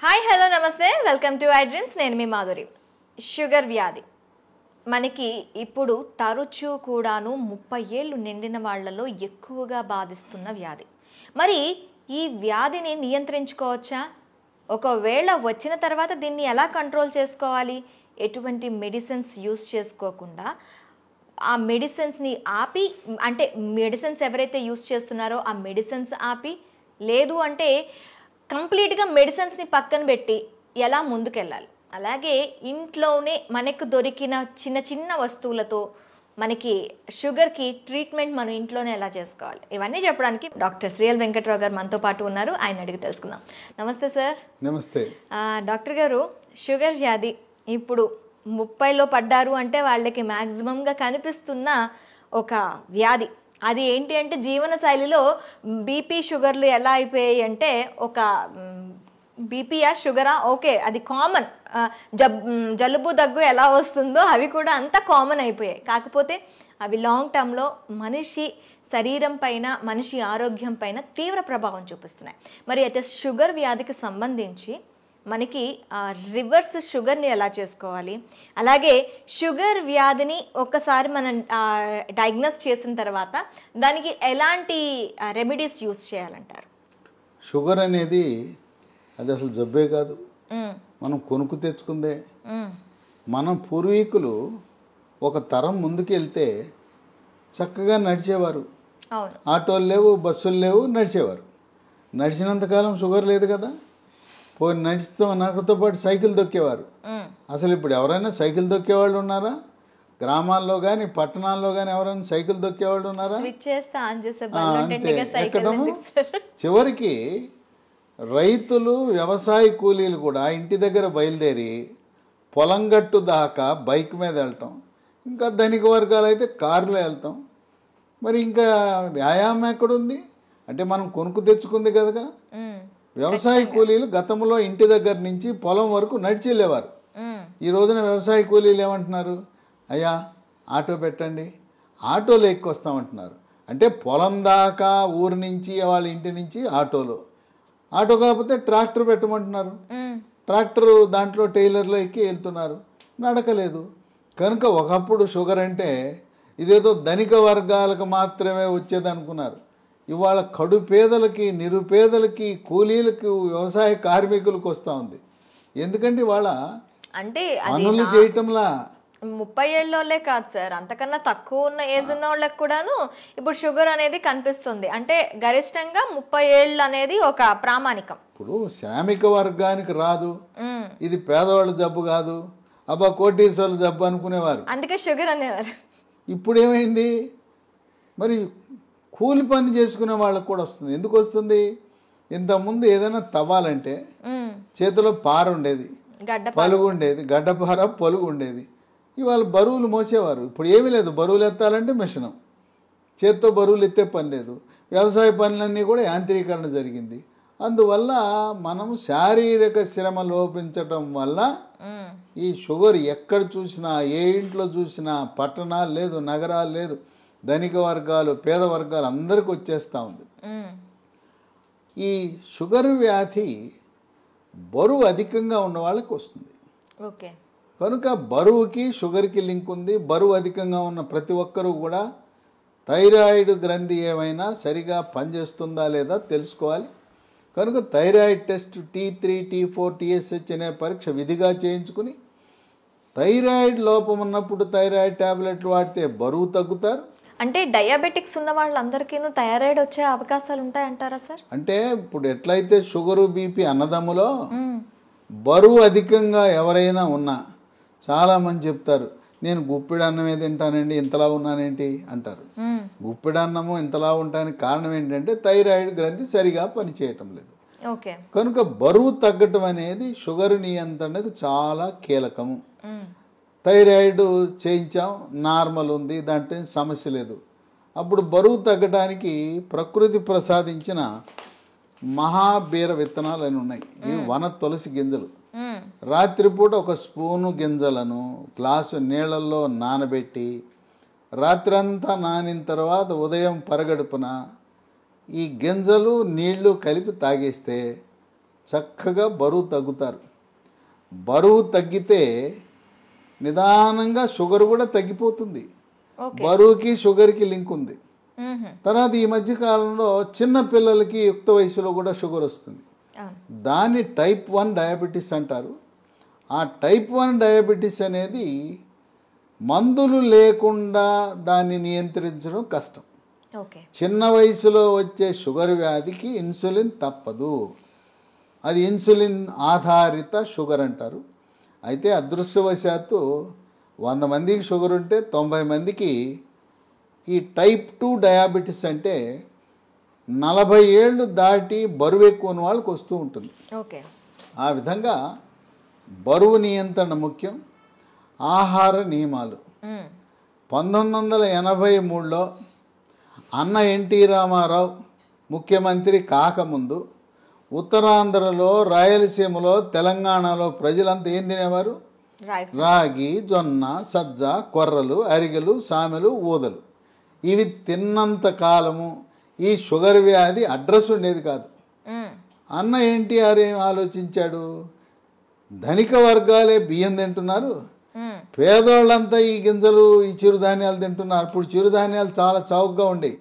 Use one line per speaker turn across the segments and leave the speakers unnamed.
Hi hello నమస్తే welcome to I dreams. నేను మీ Madhuri. Sugar వ్యాధి మనకి ఇప్పుడు తరచూ కూడాను 30 ఏళ్ళు నిండిన వాళ్ళలో ఎక్కువగా బాధిస్తున్న వ్యాధి. మరి ఈ వ్యాధిని నియంత్రించుకోవచ్చా? ఒకవేళ వచ్చిన తర్వాత దీన్ని ఎలా కంట్రోల్ చేసుకోవాలి? ఎటువంటి మెడిసిన్స్ యూస్ చేసుకోకుండా ఆ మెడిసిన్స్ని ఆపి, అంటే మెడిసిన్స్ ఎవరైతే యూస్ చేస్తున్నారో ఆ మెడిసిన్స్ ఆపి, లేదు అంటే కంప్లీట్గా మెడిసిన్స్ని పక్కన పెట్టి ఎలా ముందుకెళ్ళాలి? అలాగే ఇంట్లోనే మనకు దొరికిన చిన్న చిన్న వస్తువులతో మనకి షుగర్కి ట్రీట్మెంట్ మనం ఇంట్లోనే ఎలా చేసుకోవాలి? ఇవన్నీ చెప్పడానికి డాక్టర్ శ్రీఎల్ వెంకట్రావు గారు మనతో పాటు ఉన్నారు. ఆయన అడిగి తెలుసుకుందాం. నమస్తే సార్.
నమస్తే
డాక్టర్ గారు, షుగర్ వ్యాధి ఇప్పుడు 30లో పడ్డారు అంటే వాళ్ళకి మ్యాక్సిమంగా కనిపిస్తున్న ఒక వ్యాధి. అది ఏంటి అంటే జీవన శైలిలో బీపీ షుగర్లు ఎలా అయిపోయాయి అంటే, ఒక బీపీయా షుగరా ఓకే అది కామన్, జలుబు దగ్గు ఎలా వస్తుందో అవి కూడా అంత కామన్ అయిపోయాయి. కాకపోతే అవి లాంగ్ టర్మ్లో మనిషి శరీరం పైన, మనిషి ఆరోగ్యం పైన తీవ్ర ప్రభావం చూపిస్తున్నాయి. మరి అయితే షుగర్ వ్యాధికి సంబంధించి మనకి రివర్స్ షుగర్ని ఎలా చేసుకోవాలి, అలాగే షుగర్ వ్యాధిని ఒక్కసారి మనం డయాగ్నోస్ చేసిన తర్వాత దానికి ఎలాంటి రెమెడీస్ యూస్ చేయాలంటారు?
షుగర్ అనేది అది అసలు జబ్బే కాదు, మనం కొనుక్కు తెచ్చుకుందే. మనం పూర్వీకులు ఒక తరం ముందుకు వెళ్తే చక్కగా నడిచేవారు. ఆటోలు లేవు, బస్సులు లేవు, నడిచేవారు. నడిచినంతకాలం షుగర్ లేదు కదా. పోయి నడిస్తూ నాకుతో పాటు సైకిల్ దొక్కేవారు. అసలు ఇప్పుడు ఎవరైనా సైకిల్ దొక్కేవాళ్ళు ఉన్నారా? గ్రామాల్లో కానీ పట్టణాల్లో కానీ ఎవరైనా సైకిల్ దొక్కేవాళ్ళు ఉన్నారా? అంతే. ఎక్కడము చివరికి రైతులు, వ్యవసాయ కూలీలు కూడా ఇంటి దగ్గర బయలుదేరి పొలం గట్టు దాకా బైక్ మీద వెళ్తాం. ఇంకా ధనిక వర్గాలు అయితే కారులో వెళ్తాం. మరి ఇంకా వ్యాయామం ఎక్కడుంది? అంటే మనం కొనుక్కు తెచ్చుకుంది కదగా. వ్యవసాయ కూలీలు గతంలో ఇంటి దగ్గర నుంచి పొలం వరకు నడిచి వెళ్ళేవారు. ఈ రోజున వ్యవసాయ కూలీలు ఏమంటున్నారు? అయ్యా ఆటో పెట్టండి, ఆటోలో ఎక్కొస్తామంటున్నారు. అంటే పొలం దాకా ఊరి నుంచి వాళ్ళ ఇంటి నుంచి ఆటోలో, ఆటో కాకపోతే ట్రాక్టర్ పెట్టమంటున్నారు. ట్రాక్టర్ దాంట్లో టైలర్లో ఎక్కి వెళ్తున్నారు, నడకలేదు. కనుక ఒకప్పుడు షుగర్ అంటే ఇదేదో ధనిక వర్గాలకు మాత్రమే వచ్చేది అనుకున్నారు. ఇవాళ కడు పేదలకి, నిరుపేదలకి, కూలీలకు, వ్యవసాయ కార్మికులకు వస్తూ ఉంది. ఎందుకంటే ఇవాళ
అంటే
పనులు చేయటంలా
30 ఏళ్ళోళ్ళే కాదు సార్, అంతకన్నా తక్కువ ఉన్న ఏజ్ ఉన్న వాళ్ళకి కూడాను ఇప్పుడు షుగర్ అనేది కనిపిస్తుంది. అంటే గరిష్టంగా 30 ఏళ్ళు అనేది ఒక ప్రామాణికం.
ఇప్పుడు శ్రామిక వర్గానికి రాదు, ఇది పేదవాళ్ళ జబ్బు కాదు, అబ్బా కోటీశ్వర్ల జబ్బు అనుకునేవారు,
అందుకే షుగర్ అనేవారు.
ఇప్పుడు ఏమైంది? మరి కూలి పని చేసుకునే వాళ్ళకు కూడా వస్తుంది. ఎందుకు వస్తుంది? ఇంతకుముందు ఏదైనా తవ్వాలంటే చేతిలో పార ఉండేది, పలుగు ఉండేది, గడ్డపార పొలుగు ఉండేది. ఇవాళ బరువులు మోసేవారు. ఇప్పుడు ఏమీ లేదు, బరువులు ఎత్తాలంటే మిషను, చేత్తో బరువులు ఎత్తే పని లేదు. వ్యవసాయ పనులన్నీ కూడా యాంత్రీకరణ జరిగింది. అందువల్ల మనము శారీరక శ్రమ లోపించటం వల్ల ఈ షుగర్ ఎక్కడ చూసినా, ఏ ఇంట్లో చూసినా, పట్టణాలు లేదు, నగరాలు లేదు, ధనిక వర్గాలు, పేద వర్గాలు అందరికి వచ్చేస్తూ ఉంది. ఈ షుగర్ వ్యాధి బరువు అధికంగా ఉన్న వాళ్ళకి వస్తుంది.
ఓకే.
కనుక బరువుకి షుగర్కి లింక్ ఉంది. బరువు అధికంగా ఉన్న ప్రతి ఒక్కరూ కూడా థైరాయిడ్ గ్రంథి ఏమైనా సరిగా పనిచేస్తుందా లేదా తెలుసుకోవాలి. కనుక thyroid test T3, T4, TSH అనే పరీక్ష విధిగా చేయించుకుని, థైరాయిడ్ లోపం ఉన్నప్పుడు థైరాయిడ్ ట్యాబ్లెట్లు వాడితే బరువు తగ్గుతారు.
అంటే డయాబెటిక్స్ ఉన్న వాళ్ళందరికీ థైరాయిడ్ వచ్చే అవకాశాలు ఉంటాయంటారా సార్?
అంటే ఇప్పుడు ఎట్లయితే షుగరు, బీపీ అన్నదమ్ములో బరువు అధికంగా ఎవరైనా ఉన్నా చాలామంది చెప్తారు, నేను గుప్పిడి అన్నమే తింటానండి, ఇంతలా ఉన్నానేంటి అంటారు. గుప్పిడి అన్నము ఇంతలా ఉండడానికి కారణం ఏంటంటే థైరాయిడ్ గ్రంథి సరిగా పనిచేయటం లేదు. కనుక బరువు తగ్గటం అనేది షుగర్ నియంత్రణకు చాలా కీలకము. థైరాయిడ్ చేయించాం, నార్మల్ ఉంది, దాంట్లో సమస్య లేదు. అప్పుడు బరువు తగ్గడానికి ప్రకృతి ప్రసాదించిన మహాబీర విత్తనాలు అని ఉన్నాయి. ఇవి వన తులసి గింజలు. రాత్రిపూట ఒక స్పూను గింజలను గ్లాసు నీళ్ళల్లో నానబెట్టి రాత్రంతా నానిన తర్వాత ఉదయం పరగడుపున ఈ గింజలు నీళ్లు కలిపి తాగేస్తే చక్కగా బరువు తగ్గుతారు. బరువు తగ్గితే నిదానంగా షుగర్ కూడా తగ్గిపోతుంది. బరువుకి షుగర్కి లింక్ ఉంది. తర్వాత ఈ మధ్య కాలంలో చిన్న పిల్లలకి యుక్త వయసులో కూడా షుగర్ వస్తుంది. దాన్ని టైప్ 1 డయాబెటీస్ అంటారు. ఆ టైప్ 1 డయాబెటీస్ అనేది మందులు లేకుండా దాన్ని నియంత్రించడం కష్టం. చిన్న వయసులో వచ్చే షుగర్ వ్యాధికి ఇన్సులిన్ తప్పదు. అది ఇన్సులిన్ ఆధారిత షుగర్ అంటారు. అయితే అదృష్టవశాత్తు 100 మందికి షుగర్ ఉంటే 90 మందికి ఈ టైప్ 2 డయాబెటీస్ అంటే 40 ఏళ్ళు దాటి బరువు ఎక్కువ ఉన్న వాళ్ళకి వస్తూ ఉంటుంది. ఆ విధంగా బరువు నియంత్రణ ముఖ్యం. ఆహార నియమాలు 1983లో అన్న ఎన్టీ రామారావు ముఖ్యమంత్రి కాకముందు ఉత్తరాంధ్రలో, రాయలసీమలో, తెలంగాణలో ప్రజలంతా ఏం తినేవారు? రాగి, జొన్న, సజ్జ, కొర్రలు, అరిగెలు, సామెలు, ఊదలు. ఇవి తిన్నంత కాలము ఈ షుగర్ వ్యాధి అడ్రస్ ఉండేది కాదు. అన్న ఎన్టీఆర్ ఏం ఆలోచించాడు? ధనిక వర్గాలే బియ్యం తింటున్నారు, పేదోళ్ళంతా ఈ గింజలు, ఈ చిరుధాన్యాలు తింటున్నారు. ఇప్పుడు చిరుధాన్యాలు చాలా చౌకగా ఉండేవి.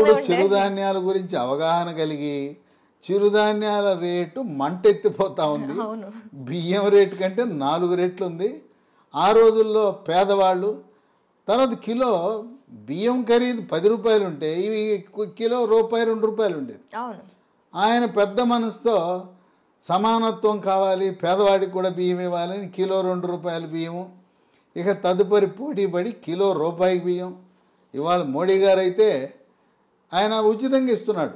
ఇప్పుడు చిరుధాన్యాల గురించి అవగాహన కలిగి చిరుధాన్యాల రేటు మంటెత్తిపోతా ఉంది. బియ్యం రేటు కంటే 4 రెట్లు ఉంది. ఆ రోజుల్లో పేదవాళ్ళు తర్వాత కిలో బియ్యం ఖరీదు 10 రూపాయలు ఉంటే ఇవి కిలో రూపాయి 2 రూపాయలు ఉండేది. ఆయన పెద్ద మనసుతో సమానత్వం కావాలి, పేదవాడికి కూడా బియ్యం ఇవ్వాలని కిలో 2 రూపాయల బియ్యము. ఇక తదుపరి పోటీపడి కిలో రూపాయి బియ్యం. ఇవాళ మోడీ గారు అయితే ఆయన ఉచితంగా ఇస్తున్నాడు.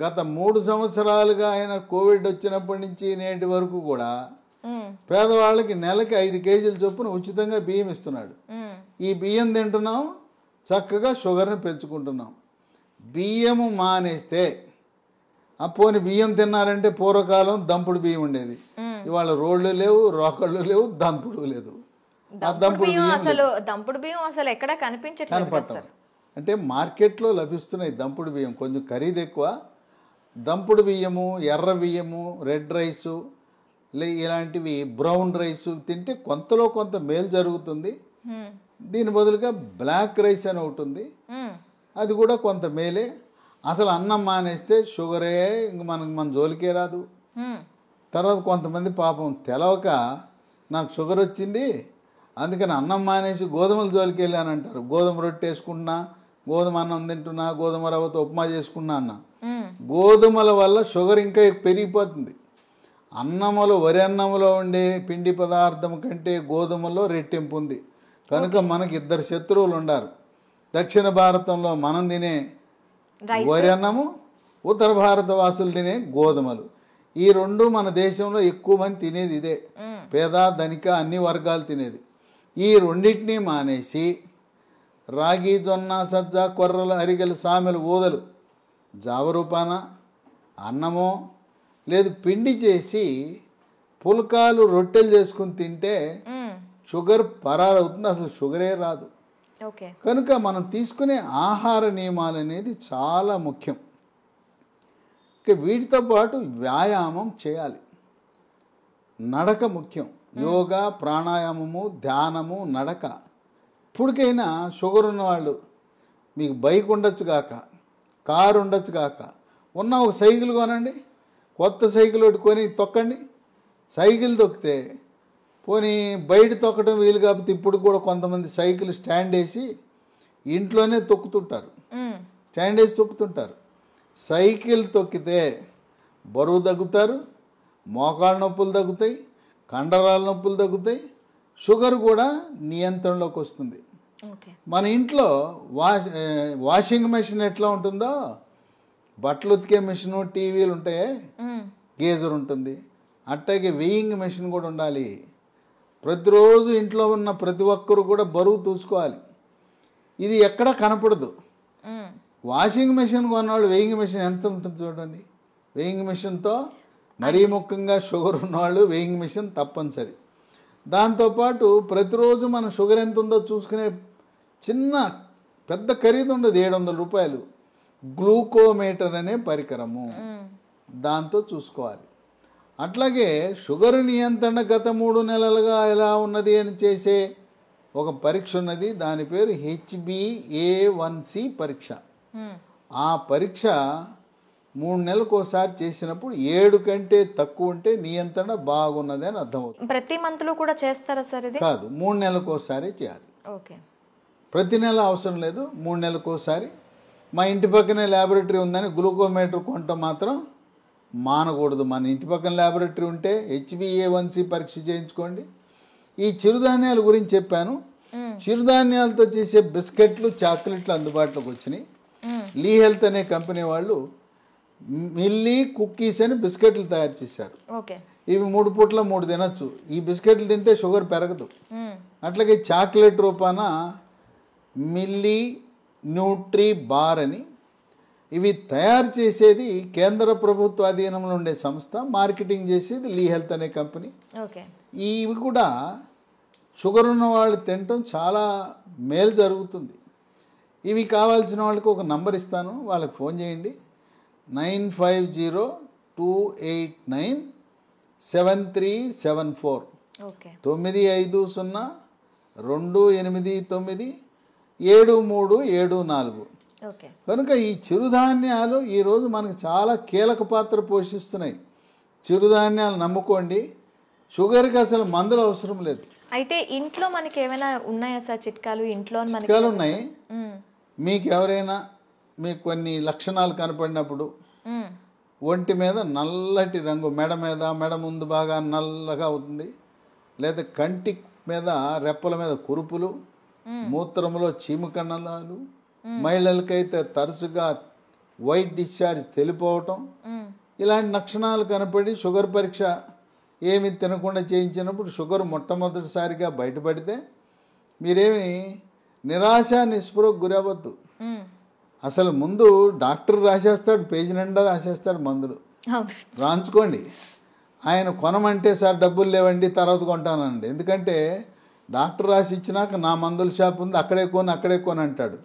గత 3 సంవత్సరాలుగా ఆయన కోవిడ్ వచ్చినప్పటి నుంచి నేటి వరకు కూడా పేదవాళ్ళకి నెలకి 5 కేజీల చొప్పున ఉచితంగా బియ్యం ఇస్తున్నాడు. ఈ బియ్యం తింటున్నాం, చక్కగా షుగర్ని పెంచుకుంటున్నాం. బియ్యము మానేస్తే పోని బియ్యం తిన్నారంటే పూర్వకాలం దంపుడు బియ్యం ఉండేది. ఇవాళ రోళ్ళు లేవు, రోకళ్ళు లేవు, దంపుడు లేదు.
దంపుడు బియ్యం అసలు ఎక్కడ కనిపించట్లేదు.
అంటే మార్కెట్లో లభిస్తున్నాయి దంపుడు బియ్యం, కొంచెం ఖరీదు ఎక్కువ. దంపుడు బియ్యము, ఎర్ర బియ్యము, రెడ్ రైసు, ఇలాంటివి బ్రౌన్ రైసు తింటే కొంతలో కొంత మేలు జరుగుతుంది. దీని బదులుగా బ్లాక్ రైస్ అని ఒకటి ఉంది, అది కూడా కొంత మేలే. అసలు అన్నం మానేస్తే షుగరే ఇంక మన జోలికే రాదు. తర్వాత కొంతమంది పాపం తెలవక నాకు షుగర్ వచ్చింది అందుకని అన్నం మానేసి గోధుమల జోలికి వెళ్ళాను అంటారు. గోధుమ రొట్టె వేసుకుంటున్నా, గోధుమ అన్నం తింటున్నా, గోధుమ రవ్వతో ఉప్మా చేసుకున్నా అన్న. గోధుమల వల్ల షుగర్ ఇంకా పెరిగిపోతుంది. అన్నములో, వరి అన్నములో ఉండే పిండి పదార్థం కంటే గోధుమలో రెట్టింపు ఉంది. కనుక మనకి 2 శత్రువులు ఉండారు. దక్షిణ భారతంలో మనం తినే వరి అన్నము, ఉత్తర భారత వాసులు తినే గోధుమలు. ఈ 2 మన దేశంలో ఎక్కువ మంది తినేది ఇదే. పేద, ధనిక అన్ని వర్గాలు తినేది. ఈ రెండింటినీ మానేసి రాగి, జొన్న, సజ్జ, కొర్రలు, అరిగెలు, సామెలు, ఊదలు జావరూపాన అన్నమో లేదు పిండి చేసి పుల్కాలు, రొట్టెలు చేసుకుని తింటే షుగర్ పరారవుతుంది, అసలు షుగరే రాదు. కనుక మనం తీసుకునే ఆహార నియమాలు అనేది చాలా ముఖ్యం. వీటితో పాటు వ్యాయామం చేయాలి. నడక ముఖ్యం. యోగా, ప్రాణాయామము, ధ్యానము, నడక. ఇప్పటికైనా షుగర్ ఉన్నవాళ్ళు మీకు బైక్ ఉండొచ్చు కాక, కారు ఉండొచ్చు కాక, ఉన్న ఒక సైకిల్ కొనండి, కొత్త సైకిల్ ఒకటి కొని తొక్కండి. సైకిల్ తొక్కితే పోనీ బయట తొక్కడం వీలు కాకపోతే ఇప్పుడు కూడా కొంతమంది సైకిల్ స్టాండ్ వేసి ఇంట్లోనే తొక్కుతుంటారు, స్టాండ్ వేసి తొక్కుతుంటారు. సైకిల్ తొక్కితే బరువు తగ్గుతారు, మోకాళ్ళ నొప్పులు తగ్గుతాయి, కండరాల నొప్పులు తగ్గుతాయి, షుగర్ కూడా నియంత్రణలోకి వస్తుంది. మన ఇంట్లో వాషింగ్ మెషిన్ ఎట్లా ఉంటుందో, బట్టలు ఉతికే మెషిన్, టీవీలు ఉంటాయి, గేజర్ ఉంటుంది, అట్టాగే వెయింగ్ మెషిన్ కూడా ఉండాలి. ప్రతిరోజు ఇంట్లో ఉన్న ప్రతి ఒక్కరు కూడా బరువు చూసుకోవాలి. ఇది ఎక్కడా కనపడదు. వాషింగ్ మెషిన్ కొన్నవాళ్ళు వెయింగ్ మెషిన్ ఎంత ఉంటుంది చూడండి. వెయింగ్ మెషిన్తో మరీ ముఖ్యంగా షుగర్ ఉన్నవాళ్ళు వెయింగ్ మెషిన్ తప్పనిసరి. దాంతోపాటు ప్రతిరోజు మన షుగర్ ఎంత ఉందో చూసుకునే చిన్న పెద్ద ఖరీదు ఉండదు, 700 రూపాయలు. గ్లూకోమీటర్ అనే పరికరము, దాంతో చూసుకోవాలి. అట్లాగే షుగర్ నియంత్రణ గత 3 నెలలుగా ఎలా ఉన్నది అని చేసే ఒక పరీక్ష ఉన్నది. దాని పేరు HbA1c పరీక్ష. ఆ పరీక్ష 3 నెలలకు ఒకసారి చేసినప్పుడు 7 కంటే తక్కువ ఉంటే నియంత్రణ బాగున్నది అని అర్థమవుతుంది.
ప్రతి మంత్ లో కూడా చేస్తారా సార్ ఇది?
కాదు, 3 నెలలకు ఒకసారి చేయాలి.
ఓకే.
ప్రతి నెల అవసరం లేదు, 3 నెలలకు ఒకసారి. మా ఇంటి పక్కనే ల్యాబొరేటరీ ఉందని గ్లూకోమీటర్ కొంట మాత్రం మానకూడదు. మన ఇంటి పక్కన ల్యాబొరేటరీ ఉంటే HbA1c పరీక్ష చేయించుకోండి. ఈ చిరుధాన్యాల గురించి చెప్పాను. చిరుధాన్యాలతో చేసే బిస్కెట్లు, చాక్లెట్లు అందుబాటులోకి వచ్చినాయి. లీ హెల్త్ అనే కంపెనీ వాళ్ళు మిల్లీ కుక్కీస్ అని బిస్కెట్లు తయారు చేశారు. ఇవి 3 పూట్ల 3 తినొచ్చు. ఈ బిస్కెట్లు తింటే షుగర్ పెరగదు. అట్లాగే చాక్లెట్ రూపాన మిల్లీ న్యూట్రీ బార్ అని, ఇవి తయారు చేసేది కేంద్ర ప్రభుత్వ అధీనంలో ఉండే సంస్థ, మార్కెటింగ్ చేసేది లీ హెల్త్ అనే కంపెనీ. ఇవి కూడా షుగర్ ఉన్న వాళ్ళు తినటం చాలా మేలు జరుగుతుంది. ఇవి కావాల్సిన వాళ్ళకి ఒక నంబర్ ఇస్తాను, వాళ్ళకి ఫోన్ చేయండి. 9502897374 950289737 కనుక ఈ చిరుధాన్యాలు ఈరోజు మనకు చాలా కీలక పాత్ర పోషిస్తున్నాయి. చిరుధాన్యాలు నమ్ముకోండి, షుగర్కి అసలు మందులు అవసరం లేదు.
అయితే ఇంట్లో మనకి ఏమైనా ఉన్నాయా సార్ చిట్కాలు? ఇంట్లో
చిట్కాలు ఉన్నాయి. మీకు ఎవరైనా మీకు కొన్ని లక్షణాలు కనపడినప్పుడు ఒంటి మీద నల్లటి రంగు, మెడ ముందు బాగా నల్లగా అవుతుంది, లేదా కంటి మీద రెప్పల మీద కురుపులు, మూత్రంలో చీమకణాలు, మహిళలకైతే తరచుగా వైట్ డిశ్చార్జ్ తెలిపోవటం, ఇలాంటి లక్షణాలు కనపడి షుగర్ పరీక్ష ఏమి తినకుండా చేయించినప్పుడు షుగర్ మొట్టమొదటిసారిగా బయటపడితే మీరేమి నిరాశ నిస్పృహకు గురవద్దు. అసలు ముందు డాక్టర్ రాసేస్తాడు, పేజీ నిండా రాసేస్తాడు మందులు, రాంచుకోండి. ఆయన కొనమంటే సార్ డబ్బులు లేవండి తర్వాత కొంటానండి, ఎందుకంటే డాక్టర్ రాసి ఇచ్చినాక నా మందుల షాప్ ఉంది అక్కడే కొని అంటాడు.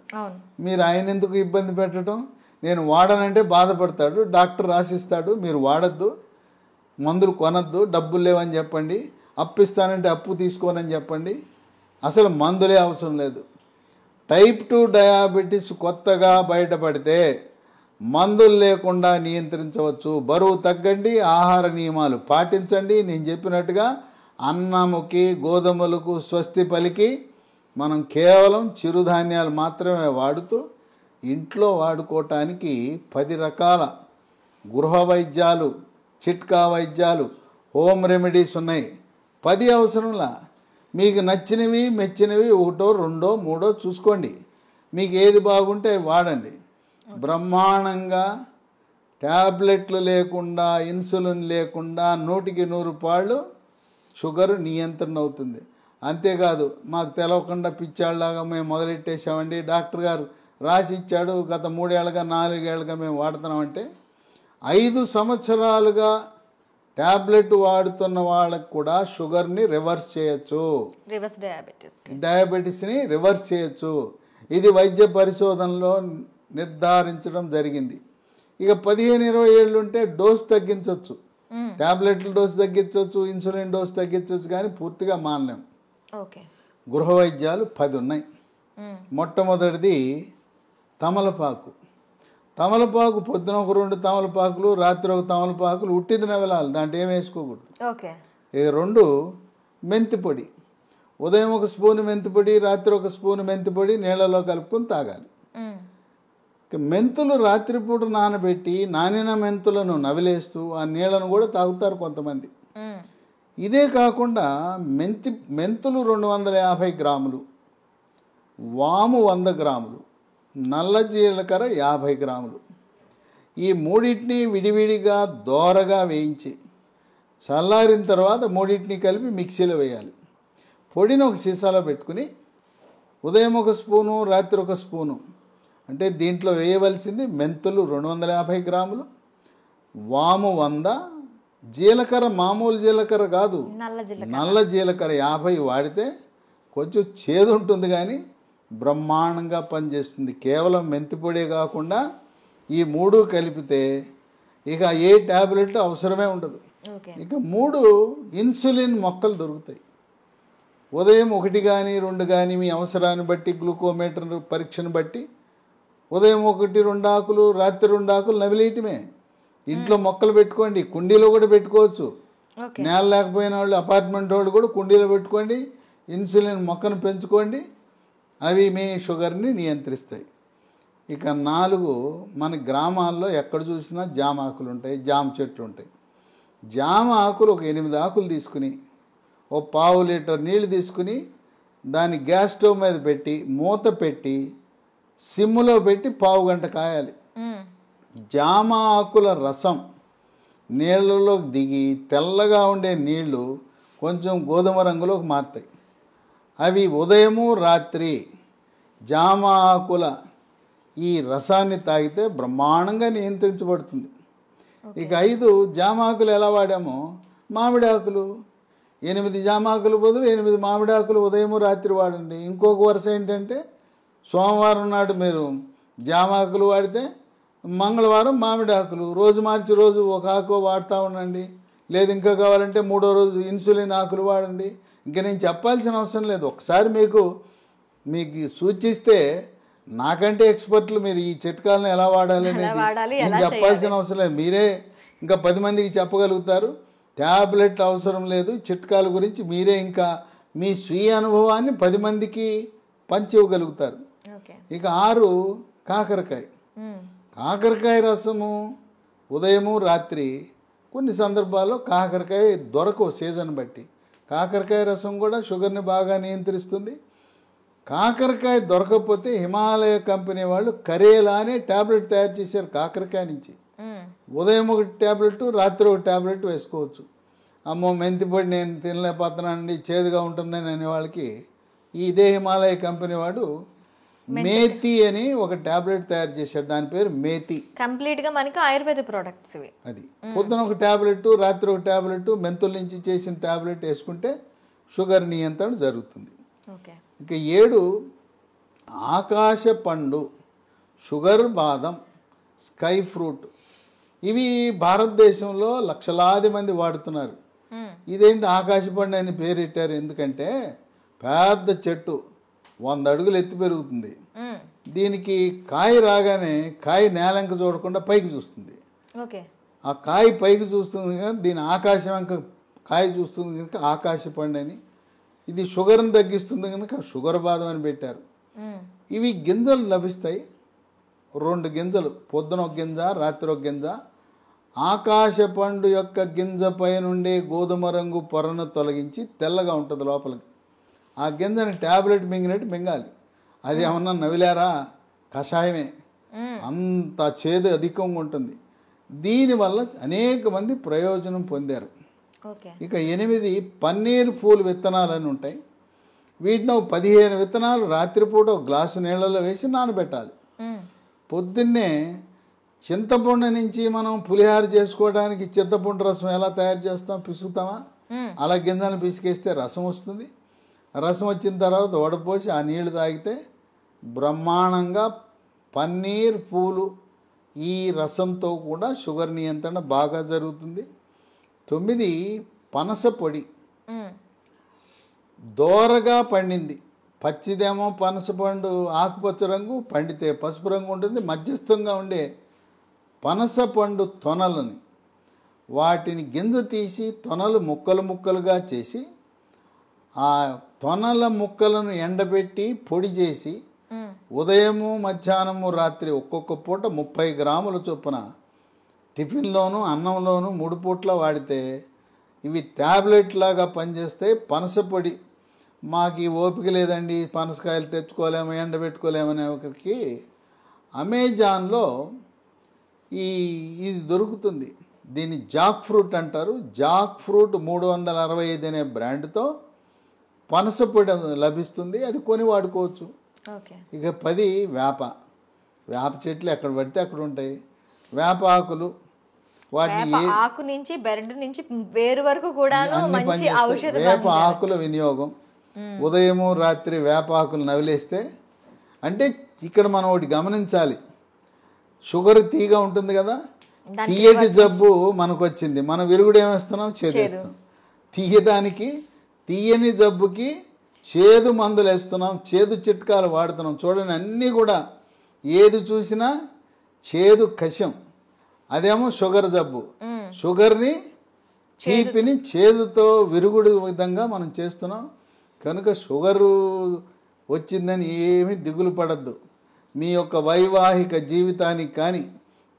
మీరు ఆయన ఎందుకు ఇబ్బంది పెట్టడం? నేను వాడనంటే బాధపడతాడు. డాక్టర్ రాసిస్తాడు, మీరు వాడద్దు, మందులు కొనద్దు, డబ్బులు లేవని చెప్పండి, అప్పు ఇస్తానంటే అప్పు తీసుకోనని చెప్పండి. అసలు మందులే అవసరం లేదు. టైప్ 2 డయాబెటీస్ కొత్తగా బయటపడితే మందులు లేకుండా నియంత్రించవచ్చు. బరువు తగ్గండి, ఆహార నియమాలు పాటించండి. నేను చెప్పినట్టుగా అన్నముకి గోధుమలకు స్వస్తి పలికి మనం కేవలం చిరుధాన్యాలు మాత్రమే వాడుతూ ఇంట్లో వాడుకోవటానికి 10 రకాల గృహ వైద్యాలు, చిట్కా వైద్యాలు, హోమ్ రెమెడీస్ ఉన్నాయి. 10 అవసరంలా. మీకు నచ్చినవి మెచ్చినవి 1, 2, 3 చూసుకోండి. మీకు ఏది బాగుంటే వాడండి. బ్రహ్మాండంగా ట్యాబ్లెట్లు లేకుండా, ఇన్సులిన్ లేకుండా 100కి 100 పాళ్ళు షుగర్ నియంత్రణ అవుతుంది. అంతేకాదు మాకు తెలవకుండా పిచ్చాళ్ళలాగా మేము మొదలెట్టేసామండి, డాక్టర్ గారు రాసి ఇచ్చాడు, గత 3 ఏళ్ళగా 4 ఏళ్ళగా మేము వాడుతున్నామంటే 5 సంవత్సరాలుగా ట్యాబ్లెట్ వాడుతున్న వాళ్ళకు కూడా షుగర్ని రివర్స్ చేయొచ్చు, డయాబెటీస్ని రివర్స్ చేయొచ్చు. ఇది వైద్య పరిశోధనలో నిర్ధారించడం జరిగింది. ఇక 15-20 ఏళ్ళు ఉంటే డోస్ తగ్గించవచ్చు, ట్యాబ్లెట్ల డోస్ తగ్గించవచ్చు, ఇన్సులిన్ డోస్ తగ్గించవచ్చు, కానీ పూర్తిగా మానలేం. గృహ వైద్యాలు 10 ఉన్నాయి. మొట్టమొదటిది తమలపాకు. తమలపాకు పొద్దున ఒక 2 తమలపాకులు, రాత్రి ఒక తమలపాకులు ఉట్టిదిన వెళ్ళాలి, దాంట్లో ఏం వేసుకోకూడదు. ఇక 2 మెంతిపొడి. ఉదయం 1 స్పూన్ మెంతిపొడి, రాత్రి 1 స్పూన్ మెంతిపొడి నీళ్ళలో కలుపుకొని తాగాలి. మెంతులు రాత్రిపూట నానబెట్టి నానిన మెంతులను నవిలేస్తూ ఆ నీళ్ళను కూడా తాగుతారు కొంతమంది. ఇదే కాకుండా మెంతులు 250 గ్రాములు, వాము 100 గ్రాములు, నల్ల జీలకర్ర 50 గ్రాములు, ఈ మూడింటిని విడివిడిగా దోరగా వేయించి చల్లారిన తర్వాత మూడింటిని కలిపి మిక్సీలో వేయాలి. పొడిని ఒక సీసాలో పెట్టుకుని ఉదయం 1 స్పూను, రాత్రి 1 స్పూను, అంటే దీంట్లో వేయవలసింది మెంతులు 250 గ్రాములు, వాము 100, జీలకర్ర మామూలు జీలకర్ర కాదు, నల్ల జీలకర్ర 50 వాడితే కొంచెం చేదు ఉంటుంది కానీ బ్రహ్మాండంగా పనిచేస్తుంది. కేవలం మెంతి పొడే కాకుండా ఈ 3 కలిపితే ఇక ఏ ట్యాబ్లెట్ అవసరమే ఉండదు.
ఓకే.
ఇక 3 ఇన్సులిన్ మొక్కలు దొరుకుతాయి. ఉదయం 1 కానీ 2 కానీ మీ అవసరాన్ని బట్టి గ్లూకోమీటర్ పరీక్షను బట్టి ఉదయం 1, 2 ఆకులు, రాత్రి 2 ఆకులు నవిలేయటమే. ఇంట్లో మొక్కలు పెట్టుకోండి, కుండీలో కూడా పెట్టుకోవచ్చు.
ఓకే.
నేల లేకపోయిన వాళ్ళు, అపార్ట్మెంట్ వాళ్ళు కూడా కుండీలో పెట్టుకోండి, ఇన్సులిన్ మొక్కను పెంచుకోండి. అవి మీ షుగర్ని నియంత్రిస్తాయి. ఇక 4 మన గ్రామాల్లో ఎక్కడ చూసినా జామ ఆకులు ఉంటాయి, జామ చెట్లు ఉంటాయి. జామ ఆకులు ఒక 8 ఆకులు తీసుకుని ఓ 1/2 లీటర్ నీళ్లు తీసుకుని దాన్ని గ్యాస్ స్టవ్ మీద పెట్టి మూత పెట్టి సిమ్లో పెట్టి 1/2 గంట కాయాలి. జామ ఆకుల రసం నీళ్ళలోకి దిగి తెల్లగా ఉండే నీళ్లు కొంచెం గోధుమ రంగులోకి మారుతాయి. అవి ఉదయము రాత్రి జామ ఆకుల ఈ రసాన్ని తాగితే బ్రహ్మాండంగా నియంత్రించబడుతుంది. ఇక 5 జామ ఆకులు ఎలా వాడామో, మామిడి ఆకులు 8 జామ ఆకులు బదులు 8 మామిడి ఆకులు ఉదయము రాత్రి వాడండి. ఇంకొక వరుస ఏంటంటే సోమవారం నాడు మీరు జామ ఆకులు వాడితే మంగళవారం మామిడి ఆకులు, రోజు మార్చి రోజు ఒక ఆకు వాడుతూ ఉండండి. లేదు ఇంకా కావాలంటే 3వ రోజు ఇన్సులిన్ ఆకులు వాడండి. ఇంకా నేను చెప్పాల్సిన అవసరం లేదు. ఒకసారి మీకు సూచిస్తే నాకంటే ఎక్స్పర్ట్లు మీరు ఈ చిట్కాలను ఎలా వాడాలి అనేది నేను చెప్పాల్సిన అవసరం లేదు. మీరే ఇంకా 10 మందికి చెప్పగలుగుతారు. ట్యాబ్లెట్ అవసరం లేదు. చిట్కాల గురించి మీరే ఇంకా మీ స్వీయ అనుభవాన్ని 10 మందికి పంచివ్వగలుగుతారు. ఇక 6 కాకరకాయ. కాకరకాయ రసము ఉదయము రాత్రి కొన్ని సందర్భాల్లో కాకరకాయ దొరకవు సీజన్ బట్టి. కాకరకాయ రసం కూడా షుగర్ని బాగా నియంత్రిస్తుంది. కాకరకాయ దొరకకపోతే హిమాలయ కంపెనీ వాళ్ళు కరేలా అనే ట్యాబ్లెట్ తయారు చేశారు కాకరకాయ నుంచి. ఉదయం 1 ట్యాబ్లెట్, రాత్రి 1 ట్యాబ్లెట్ వేసుకోవచ్చు. అమ్మో మెంతిపొడి నేను తినలేకపోతున్నానండి, చేదుగా ఉంటుందని అనే వాళ్ళకి ఇదే హిమాలయ కంపెనీ వాడు మేతి అని ఒక ట్యాబ్లెట్ తయారు చేశాడు. దాని పేరు మేతి.
కంప్లీట్ గా మనకి ఆయుర్వేద ప్రొడక్ట్స్ ఇవి.
అది పొద్దున 1 ట్యాబ్లెట్, రాత్రి 1 ట్యాబ్లెట్, మెంతుల నుంచి చేసిన ట్యాబ్లెట్ వేసుకుంటే షుగర్ నియంత్రణ జరుగుతుంది. ఇక 7 ఆకాశ పండు, షుగర్ బాదం, స్కై ఫ్రూట్. ఇవి భారతదేశంలో లక్షలాది మంది వాడుతున్నారు. ఇదేంటి ఆకాశ పండు అని పేరెట్టారు ఎందుకంటే పెద్ద చెట్టు 100 అడుగులు ఎత్తి పెరుగుతుంది. దీనికి కాయ రాగానే కాయ నేలంక చూడకుండా పైకి చూస్తుంది. ఆ కాయ పైకి చూస్తుంది కనుక దీని ఆకాశం వెంక కాయ చూస్తుంది కనుక ఆకాశ పండు అని. ఇది షుగర్ని తగ్గిస్తుంది కనుక షుగర్ బాదం అని పెట్టారు. ఇవి గింజలు లభిస్తాయి. 2 గింజలు, పొద్దున 1 గింజ, రాత్రి 1 గింజ. ఆకాశ పండు యొక్క గింజ పై నుండే గోధుమ రంగు పొరను తొలగించి తెల్లగా ఉంటుంది లోపలికి. ఆ గింజని ట్యాబ్లెట్ మింగినట్టు మింగాలి. అది ఏమన్నా నవిలారా, కషాయమే. అంత చేదు అధికంగా ఉంటుంది. దీనివల్ల అనేక మంది ప్రయోజనం పొందారు. ఇక 8 పన్నీర్ పూలు విత్తనాలని ఉంటాయి. వీటిని 15 విత్తనాలు రాత్రిపూట 1 గ్లాసు నీళ్ళలో వేసి నానబెట్టాలి. పొద్దున్నే చింతపండు నుంచి మనం పులిహార చేసుకోవడానికి చింతపండు రసం ఎలా తయారు చేస్తాం, పిసుకుతామా? అలా గింజలను పిసికేస్తే రసం వస్తుంది. రసం వచ్చిన తర్వాత వడపోసి ఆ నీళ్లు తాగితే బ్రహ్మాండంగా పన్నీర్ పూలు ఈ రసంతో కూడా షుగర్ నియంత్రణ బాగా జరుగుతుంది. 9 పనస పొడి. దోరగా పండింది. పచ్చిదేమో పనస పండు ఆకుపచ్చ రంగు, పండితే పసుపు రంగు ఉంటుంది. మధ్యస్థంగా ఉండే పనస పండు తొనలని వాటిని గింజ తీసి తొనలు ముక్కలు ముక్కలుగా చేసి ఆ తొనల ముక్కలను ఎండబెట్టి పొడి చేసి ఉదయము మధ్యాహ్నము రాత్రి ఒక్కొక్క పూట 30 గ్రాముల చొప్పున టిఫిన్లోను అన్నంలోను 3 పూట్ల వాడితే ఇవి ట్యాబ్లెట్ లాగా పనిచేస్తే పనస పొడి. మాకు ఈ ఓపిక లేదండి, పనసకాయలు తెచ్చుకోలేము, ఎండబెట్టుకోలేమనే ఒకరికి అమెజాన్లో ఇది దొరుకుతుంది. దీన్ని జాక్ ఫ్రూట్ అంటారు. జాక్ ఫ్రూట్ 365 అనే బ్రాండ్తో పనస పొడి లభిస్తుంది. అది కొని వాడుకోవచ్చు. ఇక 10 వేప చెట్లు ఎక్కడ పడితే అక్కడ ఉంటాయి. వేప ఆకులు, వాటిని
ఆకు నుంచి బెరడు నుంచి వేరు వరకు కూడా మంచి ఔషధం.
వేప ఆకుల వినియోగం ఉదయము రాత్రి వేప ఆకులు నవిలేస్తే, అంటే ఇక్కడ మనం ఒకటి గమనించాలి. షుగర్ తీగా ఉంటుంది కదా, తీయటి జబ్బు మనకు వచ్చింది, మనం విరుగుడు ఏమేస్తున్నాం, చేదేస్తాం. తీయడానికి తీయని జబ్బుకి చేదు మందులు వేస్తున్నాం, చేదు చిట్కాలు వాడుతున్నాం. చూడండి, అన్నీ కూడా ఏది చూసినా చేదు కషం. అదేమో షుగర్ జబ్బు, షుగర్ని తీపిని చేదుతో విరుగుడు విధంగా మనం చేస్తున్నాం. కనుక షుగరు వచ్చిందని ఏమీ దిగులు పడద్దు. మీ యొక్క వైవాహిక జీవితానికి కానీ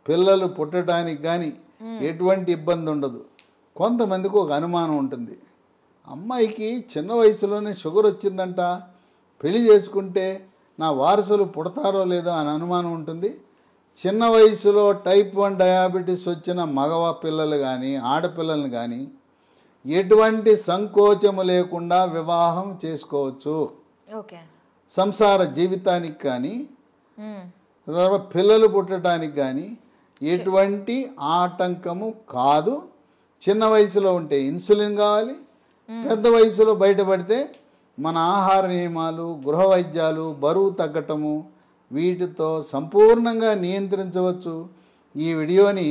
పిల్లలు పుట్టడానికి కానీ ఎటువంటి ఇబ్బంది ఉండదు. కొంతమందికి ఒక అనుమానం ఉంటుంది, అమ్మాయికి చిన్న వయసులోనే షుగర్ వచ్చిందంట, పెళ్లి చేసుకుంటే నా వారసులు పుడతారో లేదో అని అనుమానం ఉంటుంది. చిన్న వయసులో టైప్ 1 డయాబెటీస్ వచ్చిన మగవ పిల్లలు కానీ ఆడపిల్లలను కానీ ఎటువంటి సంకోచము లేకుండా వివాహం చేసుకోవచ్చు. సంసార జీవితానికి కానీ పిల్లలు పుట్టడానికి కానీ ఎటువంటి ఆటంకము కాదు. చిన్న వయసులో ఉంటే ఇన్సులిన్ కావాలి, పెద్ద వయసులో బయటపడితే మన ఆహార నియమాలు, గృహ వైద్యాలు, బరువు తగ్గటము, వీటితో సంపూర్ణంగా నియంత్రించవచ్చు. ఈ వీడియోని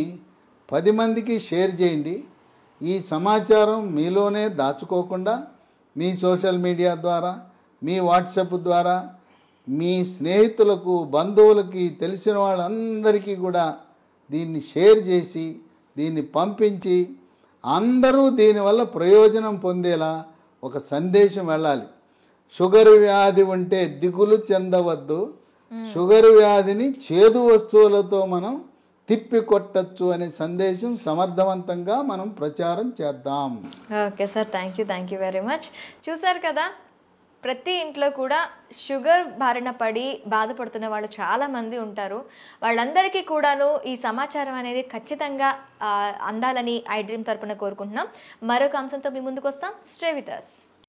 10 మందికి షేర్ చేయండి. ఈ సమాచారం మీలోనే దాచుకోకుండా మీ సోషల్ మీడియా ద్వారా, మీ వాట్సాప్ ద్వారా, మీ స్నేహితులకు, బంధువులకి, తెలిసిన వాళ్ళందరికీ కూడా దీన్ని షేర్ చేసి దీన్ని పంపించి అందరూ దీనివల్ల ప్రయోజనం పొందేలా ఒక సందేశం వెళ్ళాలి. షుగర్ వ్యాధి ఉంటే దిగులు చెందవద్దు, షుగర్ వ్యాధిని చేదు వస్తువులతో మనం తిప్పి కొట్టచ్చు అనే సందేశం సమర్థవంతంగా మనం ప్రచారం చేద్దాం.
Okay sir, thank you very much. చూసారు కదా, ప్రతి ఇంట్లో కూడా షుగర్ బారిన పడి బాధపడుతున్న వాళ్ళు చాలామంది ఉంటారు. వాళ్ళందరికీ కూడాను ఈ సమాచారం అనేది ఖచ్చితంగా అందాలని ఐ డ్రీమ్ తరపున కోరుకుంటున్నాం. మరొక అంశంతో మీ ముందుకు వస్తాం. Stay with us.